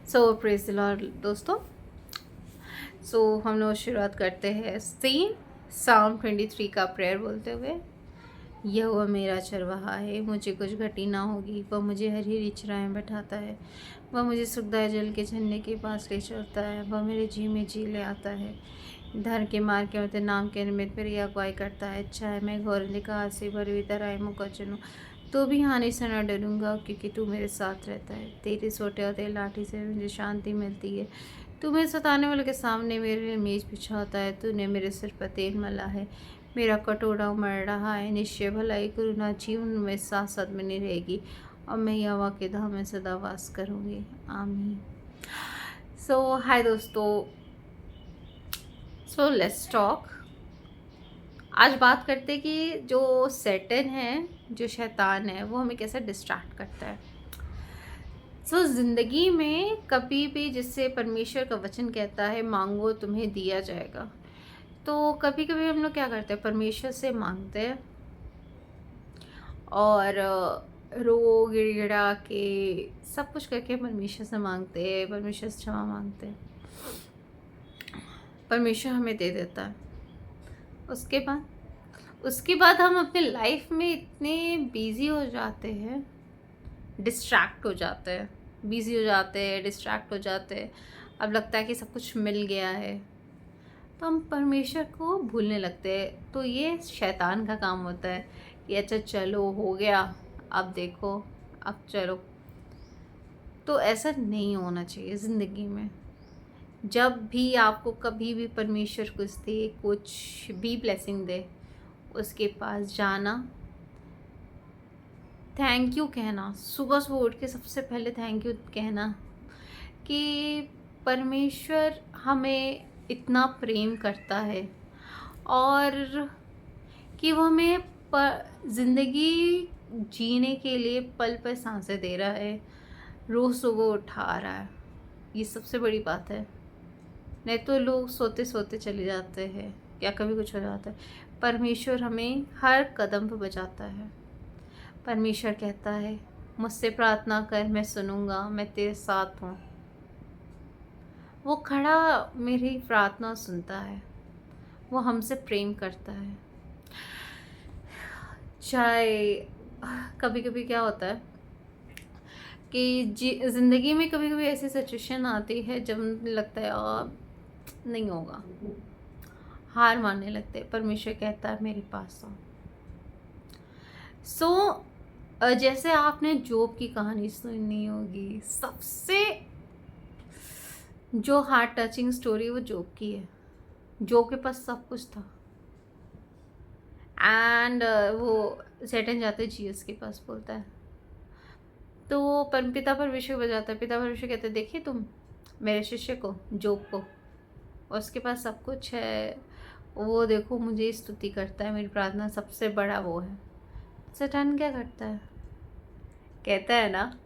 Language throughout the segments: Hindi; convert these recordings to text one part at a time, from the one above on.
सो प्रेज़ द लॉर्ड दोस्तों। हम लोग शुरुआत करते हैं सेम साम 23 का प्रेयर बोलते हुए। यहोवा मेरा चरवाहा है, मुझे कुछ घटी ना होगी। वह मुझे हरी हरी चराइयाँ बैठाता है, वह मुझे सुखदायक जल के झरने के पास ले चलता है। वह मेरे जी में जी ले आता है। धर्म के मार्ग के मध्य नाम के निमित्त मेरी अगुवाई करता है। चाहे मैं घोर अंधकार से भरी हुई तराई मुँह कर चलूँ, तो भी हानि से न डरूंगा, क्योंकि तू मेरे साथ रहता है। तेरी सोटे और तेरी लाठी से मुझे शांति मिलती है। तू मेरे सताने वाले के सामने मेरे लिए मेज बिछाता है। तूने मेरे सिर पर तेल मला है, मेरा कटोरा उमड़ रहा है। निश्चय भलाई करुणा जीवन में साथ साथ बनी रहेगी, और मैं यहोवा के धाम में सदा वास करूँगी। आमीन। हाय दोस्तों। Let's talk. आज बात करते हैं कि जो सैटन है, जो शैतान है, वो हमें कैसे डिस्ट्रैक्ट करता है। ज़िंदगी में कभी भी, जिससे परमेश्वर का वचन कहता है मांगो तुम्हें दिया जाएगा, तो कभी कभी हम लोग क्या करते हैं, परमेश्वर से मांगते हैं और रो गिड़गिड़ा के सब कुछ करके परमेश्वर से मांगते हैं, परमेश्वर से क्षमा मांगते हैं। परमेश्वर हमें दे देता है। उसके बाद हम अपने लाइफ में इतने बिजी हो जाते हैं, डिस्ट्रैक्ट हो जाते हैं, बिजी हो जाते हैं, डिस्ट्रैक्ट हो जाते हैं। अब लगता है कि सब कुछ मिल गया है, तो हम परमेश्वर को भूलने लगते हैं। तो ये शैतान का काम होता है कि अच्छा चलो हो गया, अब देखो, अब चलो। तो ऐसा नहीं होना चाहिए ज़िंदगी में। जब भी आपको कभी भी परमेश्वर कुछ दे, कुछ भी ब्लेसिंग दे, उसके पास जाना, थैंक यू कहना। सुबह सुबह उठ के सबसे पहले थैंक यू कहना कि परमेश्वर हमें इतना प्रेम करता है, और कि वो हमें ज़िंदगी जीने के लिए पल पल सांसें दे रहा है, रोज़ सुबह उठा रहा है। ये सबसे बड़ी बात है। नहीं तो लोग सोते सोते चले जाते हैं या कभी कुछ हो जाता है। परमेश्वर हमें हर कदम पर बचाता है। परमेश्वर कहता है मुझसे प्रार्थना कर, मैं सुनूंगा, मैं तेरे साथ हूँ। वो खड़ा मेरी प्रार्थना सुनता है, वो हमसे प्रेम करता है। चाहे कभी कभी क्या होता है कि ज़िंदगी में कभी कभी ऐसी सिचुएशन आती है जब लगता है नहीं होगा, हार मानने लगते हैं। परमेश्वर कहता है मेरे पास आओ। जैसे आपने जोब की कहानी सुनी होगी, सबसे जो हार्ट टचिंग स्टोरी वो जोब की है। जोब के पास सब कुछ था, एंड वो सैटन जाते जीसस के पास बोलता है, तो वो पिता परमेश्वर बजाता है। पिता परमेश्वर कहते हैं देखिए तुम मेरे शिष्य को, जोब को, उसके पास सब कुछ है, वो देखो मुझे स्तुति करता है, मेरी प्रार्थना सबसे बड़ा वो है। सैतान क्या करता है, कहता है ना,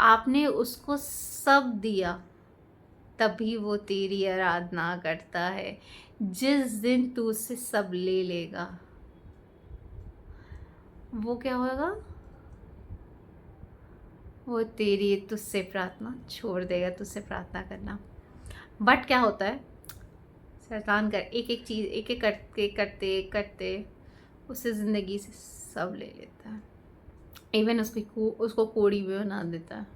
आपने उसको सब दिया तभी वो तेरी आराधना करता है। जिस दिन तू उससे सब ले लेगा, वो क्या होगा, वो तेरी तुझसे प्रार्थना छोड़ देगा, तुझसे प्रार्थना करना। बट क्या होता है, शैतान कर एक एक चीज़ एक एक करते करते करते उससे ज़िंदगी से सब ले लेता है। इवन उसको कोड़ी भी बना देता है।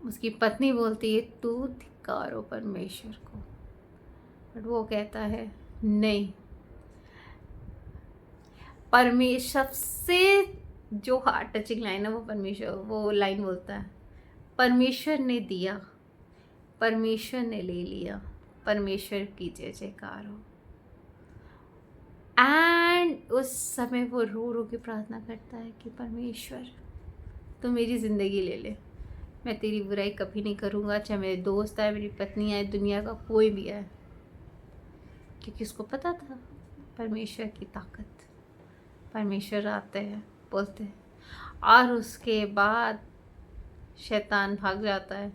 उसकी पत्नी बोलती है तू धिक्कारो परमेश्वर को, बट वो कहता है नहीं। परमेश्वर से जो हार्ट टचिंग लाइन है, वो परमेश्वर वो लाइन बोलता है, परमेश्वर ने दिया, परमेश्वर ने ले लिया, परमेश्वर की जय जयकार हो। एंड उस समय वो रो रो के प्रार्थना करता है कि परमेश्वर तो मेरी ज़िंदगी ले ले, मैं तेरी बुराई कभी नहीं करूँगा, चाहे मेरे दोस्त आए, मेरी पत्नी आए, दुनिया का कोई भी आए, क्योंकि उसको पता था परमेश्वर की ताकत। परमेश्वर आते हैं, बोलते हैं, और उसके बाद शैतान भाग जाता है।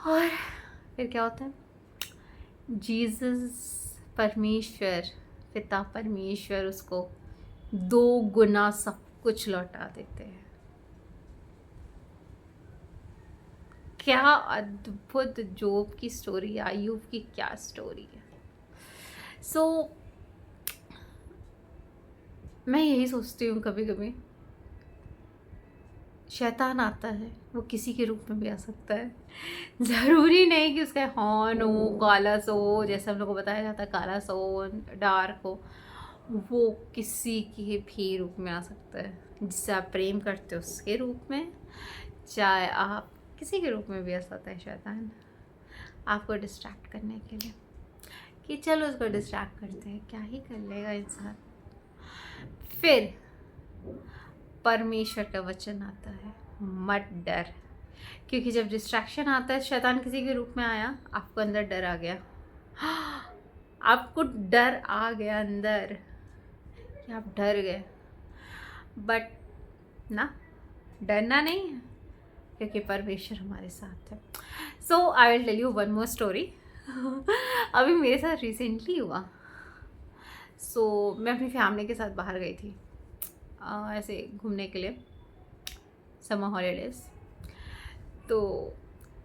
और फिर क्या होता है, जीसस परमेश्वर, पिता परमेश्वर उसको 2 गुना सब कुछ लौटा देते हैं। क्या अद्भुत जोब की स्टोरी है, अय्यूब की क्या स्टोरी है। सो मैं यही सोचती हूँ कभी कभी, शैतान आता है वो किसी के रूप में भी आ सकता है। ज़रूरी नहीं कि उसका हॉर्न हो, काला सो हो, जैसे हम लोग को बताया जाता है काला सो हो, डार्क हो, वो किसी के भी रूप में आ सकता है। जिससे आप प्रेम करते हो उसके रूप में, चाहे आप किसी के रूप में भी आ सकता है शैतान, आपको डिस्ट्रैक्ट करने के लिए कि चलो उसको डिस्ट्रैक्ट करते हैं, क्या ही कर लेगा इंसान। फिर परमेश्वर का वचन आता है, मत डर, क्योंकि जब डिस्ट्रैक्शन आता है, शैतान किसी के रूप में आया, आपको अंदर डर आ गया, आपको डर आ गया अंदर कि आप डर गए, बट ना, डरना नहीं है क्योंकि परमेश्वर हमारे साथ है। So I will tell you one more story. अभी मेरे साथ रिसेंटली हुआ। मैं अपनी फैमिली के साथ बाहर गई थी ऐसे घूमने के लिए, समर हॉलीडेज। तो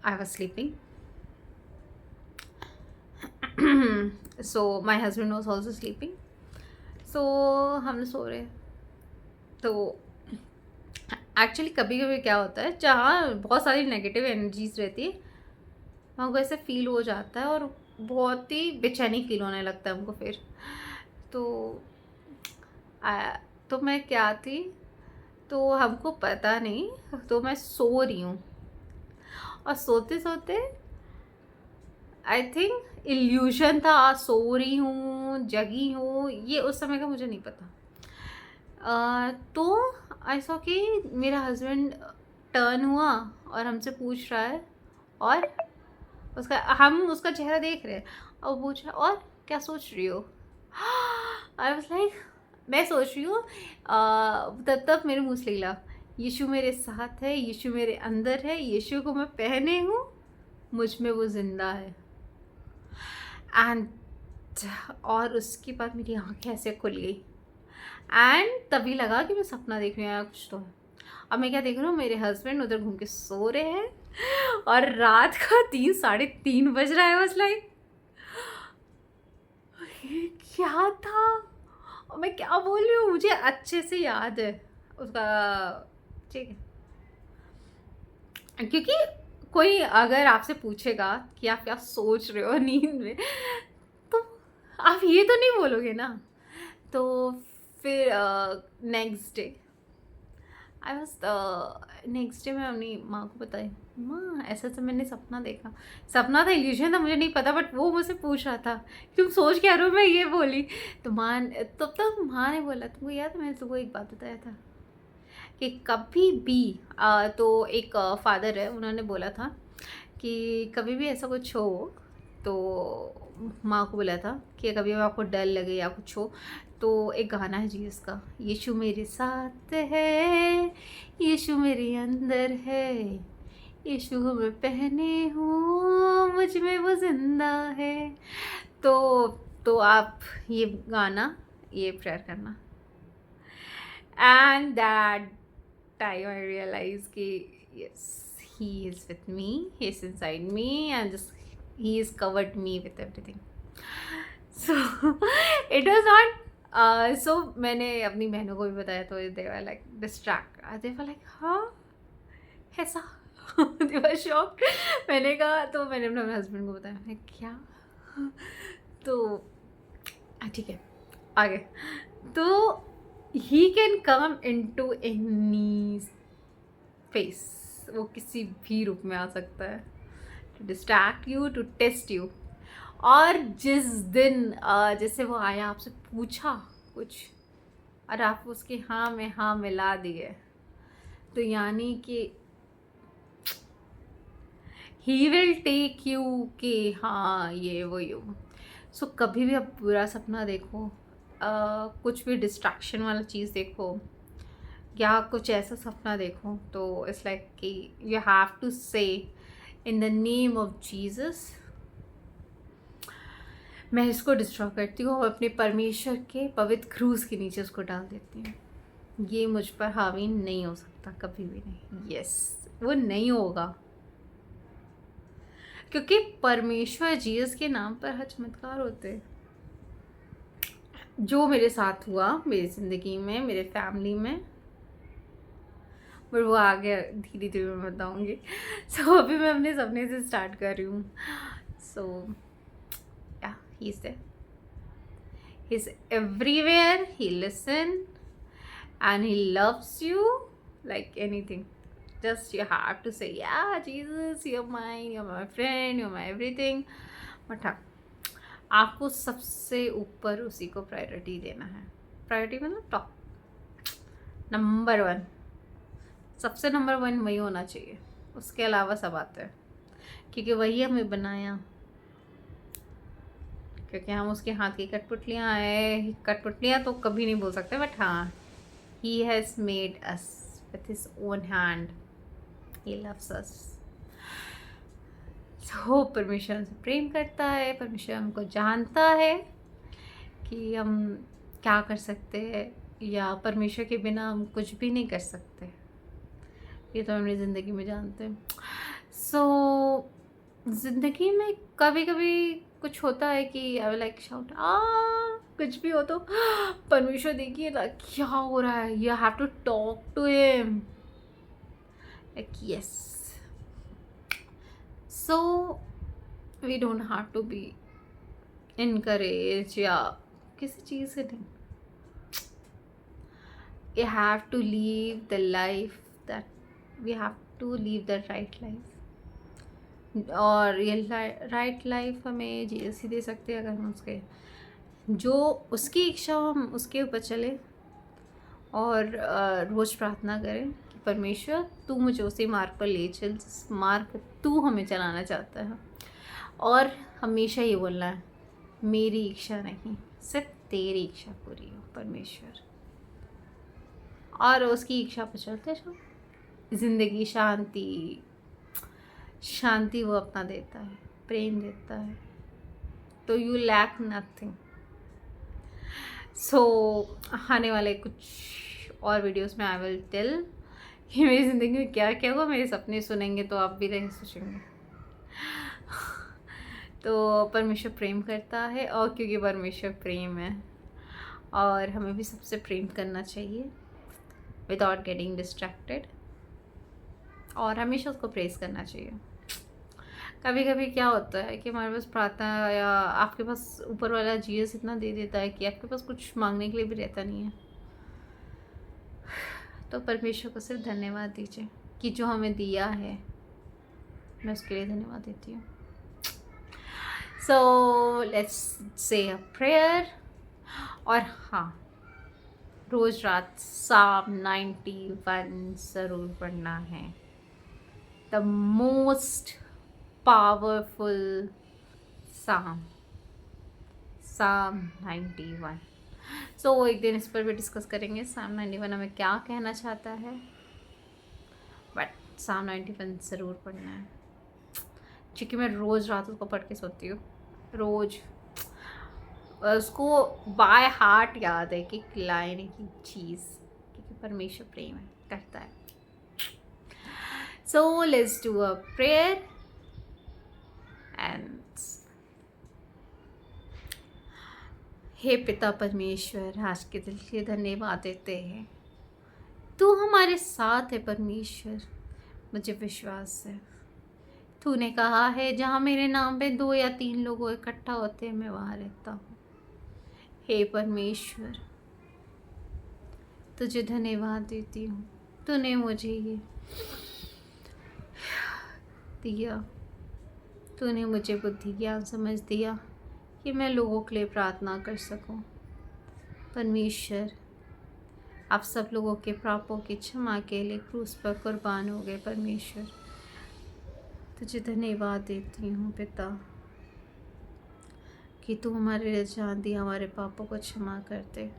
I was sleeping, so my husband was also sleeping. So हम सो रहे, तो एक्चुअली कभी कभी क्या होता है, जहाँ बहुत सारी नेगेटिव एनर्जीज रहती है वहाँ को ऐसे फील हो जाता है और बहुत ही बेचैनी फील होने लगता है हमको। फिर तो तो मैं क्या थी, तो हमको पता नहीं, तो मैं सो रही हूँ और सोते सोते आई थिंक इल्यूशन था, सो रही हूँ जगी हूँ, ये उस समय का मुझे नहीं पता। तो ऐसा कि मेरा हस्बैंड टर्न हुआ और हमसे पूछ रहा है, और हम उसका चेहरा देख रहे हैं और वो पूछ रहा है, और क्या सोच रही हो। आई वाज लाइक, मैं सोच रही हूँ तब मेरे मुँह से निकला, यीशु मेरे साथ है, यीशु मेरे अंदर है, यीशु को मैं पहने हूँ, मुझ में वो जिंदा है। एंड और उसके बाद मेरी आँखें ऐसे खुल गई एंड तभी लगा कि मैं सपना देख रही हूँ या कुछ तो है। अब मैं क्या देख रही हूँ, मेरे हस्बैंड उधर घूम के सो रहे हैं और रात का 3-3:30 बज रहा है। बस लाइक क्या था और मैं क्या बोल रही हूँ, मुझे अच्छे से याद है उसका, ठीक है। क्योंकि कोई अगर आपसे पूछेगा कि आप क्या सोच रहे हो नींद में, तो आप ये तो नहीं बोलोगे ना। तो फिर next day I was next day मैं अपनी माँ को बताई, माँ ऐसा ऐसा मैंने सपना देखा, सपना था, इल्यूजन था, मुझे नहीं पता, बट वो मुझसे पूछ रहा था तुम सोच क्या रहे हो, मैं ये बोली। तो माँ, तब तक माँ ने बोला, तुमको याद है मैंने तुमको एक बात बताया था कि कभी भी तो एक फादर है, उन्होंने बोला था कि कभी भी ऐसा कुछ हो, तो माँ को बोला था कि कभी भी आपको डर लगे या कुछ हो, तो एक गाना है जीसस का, यीशु मेरे साथ है, यीशु मेरे अंदर है, यीशु को मैं पहने हूँ, मुझ में वो जिंदा है। तो आप ये गाना, ये प्रेयर करना, and that time I realise कि yes, he is with me, he is inside me, and just he is covered me with everything. So it was not so मैंने अपनी बहनों को भी बताया, तो they were like distract, they were like हाँ ऐसा they were shocked। मैंने कहा, तो मैंने अपने हस्बैंड को बताया, मैं क्या, तो ठीक है आगे, तो he can come into any space, वो किसी भी रूप में आ सकता है, to distract you, to test you. और जिस दिन जैसे वो आया, आपसे पूछा कुछ और आप उसके हाँ में हाँ मिला दिए, तो यानी कि ही विल टेक यू कि हाँ ये वो यू। सो कभी भी आप बुरा सपना देखो, कुछ भी डिस्ट्रैक्शन वाला चीज़ देखो, या कुछ ऐसा सपना देखो, तो इट्स लाइक कि यू हैव टू से in the name of Jesus, मैं इसको डिस्ट्रॉय करती हूँ और अपने परमेश्वर के पवित्र क्रूस के नीचे उसको डाल देती हूँ। ये मुझ पर हावी नहीं हो सकता कभी भी नहीं। यस, वो नहीं होगा। क्योंकि परमेश्वर जीसस के नाम पर हर चमत्कार होते हैं। जो मेरे साथ हुआ मेरी ज़िंदगी में, मेरे फैमिली में, पर वो आगे धीरे धीरे मैं बताऊँगी। सो अभी मैं अपने सपने से स्टार्ट कर रही हूँ। So yeah he is there, he is everywhere, he listen and he loves you like anything. Just you have to say, yeah, Jesus, you're mine, you're my friend, you're my everything. But हाँ, आपको सबसे ऊपर उसी को प्रायोरिटी देना है। प्रायोरिटी मतलब टॉप, नंबर 1, सबसे नंबर 1 वही होना चाहिए। उसके अलावा सब आता है, क्योंकि वही हमें बनाया, क्योंकि हम उसके हाथ की कठपुतलियाँ हैं। कठपुतलियाँ तो कभी नहीं बोल सकते, बट हाँ, He has made us with his own hand. He loves us. So परमेश्वर हमसे प्रेम करता है, परमेश्वर हमको जानता है कि हम क्या कर सकते हैं, या परमेश्वर के बिना हम कुछ भी नहीं कर सकते। ये तो अपनी ज़िंदगी में जानते हैं। ज़िंदगी में कभी कभी कुछ होता है कि आई विल लाइक शाउट, कुछ भी हो तो परमेश्वर देखिए ना क्या हो रहा है, you have to talk to him, like yes. So we don't have to be encourage या किसी चीज़ से नहीं, you have to live the life that we have to live the right life. और ये राइट लाइफ हमें जीसस ही दे सकते हैं, अगर हम उसके जो उसकी इच्छा हो हम उसके ऊपर चले और रोज़ प्रार्थना करें कि परमेश्वर तू मुझे उसी मार्ग पर ले चल जिस मार्ग तू हमें चलाना चाहता है। और हमेशा ये बोलना है, मेरी इच्छा नहीं, सिर्फ तेरी इच्छा पूरी हो परमेश्वर। और उसकी इच्छा पर चलते जाओ, ज़िंदगी शांति वो अपना देता है, प्रेम देता है, तो यू लैक नथिंग। सो आने वाले कुछ और वीडियोस में आई विल टेल कि मेरी ज़िंदगी में क्या क्या हुआ। मेरे सपने सुनेंगे तो आप भी रहे सोचेंगे। तो परमेश्वर प्रेम करता है, और क्योंकि परमेश्वर प्रेम है और हमें भी सबसे प्रेम करना चाहिए विदाउट गेटिंग डिस्ट्रैक्टेड, और हमेशा उसको प्रेस करना चाहिए। कभी कभी क्या होता है कि हमारे पास प्रार्थना या आपके पास ऊपर वाला जीसस इतना दे देता है कि आपके पास कुछ मांगने के लिए भी रहता नहीं है। तो परमेश्वर को सिर्फ धन्यवाद दीजिए कि जो हमें दिया है, मैं उसके लिए धन्यवाद देती हूँ। So let's say a prayer. और हाँ, रोज़ रात साम 91 ज़रूर पढ़ना है, द मोस्ट पावरफुल साम 91। सो एक दिन इस पर भी डिस्कस करेंगे साम 91 हमें क्या कहना चाहता है, बट साम 91 ज़रूर पढ़ना है, क्योंकि मैं रोज़ रात उसको पढ़ के सोती हूँ। रोज़ उसको बाय हार्ट याद है कि लाइन की चीज़, क्योंकि परमेश्वर प्रेम है करता है। So let's do a prayer and हे पिता परमेश्वर, आज के दिल के धन्यवाद देते हैं, तू हमारे साथ है परमेश्वर। मुझे विश्वास है, तूने कहा है जहाँ मेरे नाम पे 2 या 3 लोग इकट्ठा होते हैं मैं वहाँ रहता हूँ। हे परमेश्वर, तुझे धन्यवाद देती हूँ, तूने मुझे ये दिया, तूने मुझे बुद्धि ज्ञान समझ दिया कि मैं लोगों के लिए प्रार्थना कर सकूं। परमेश्वर, आप सब लोगों के पापों की क्षमा के लिए क्रूस पर कुर्बान हो गए। परमेश्वर, तुझे धन्यवाद देती हूँ पिता कि तू हमारे लिए जान दिया, हमारे पापों को क्षमा करते।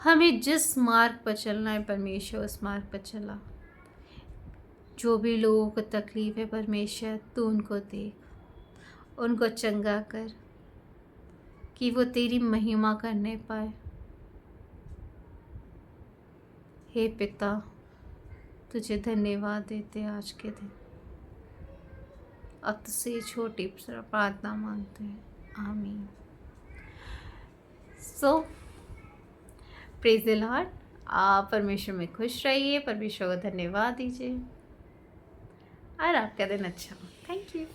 हमें जिस मार्ग पर चलना है परमेश्वर, उस मार्ग पर चला। जो भी लोगों को तकलीफ़ है परमेश्वर, तू उनको देख, उनको चंगा कर कि वो तेरी महिमा करने पाए। हे पिता, तुझे धन्यवाद देते आज के दिन। अब से छोटी प्रार्थना मांगते हैं। आमीन। सो प्रेज द लॉर्ड। आप परमेश्वर में खुश रहिए, परमेश्वर को धन्यवाद दीजिए और आपका दिन अच्छा हो। Thank you.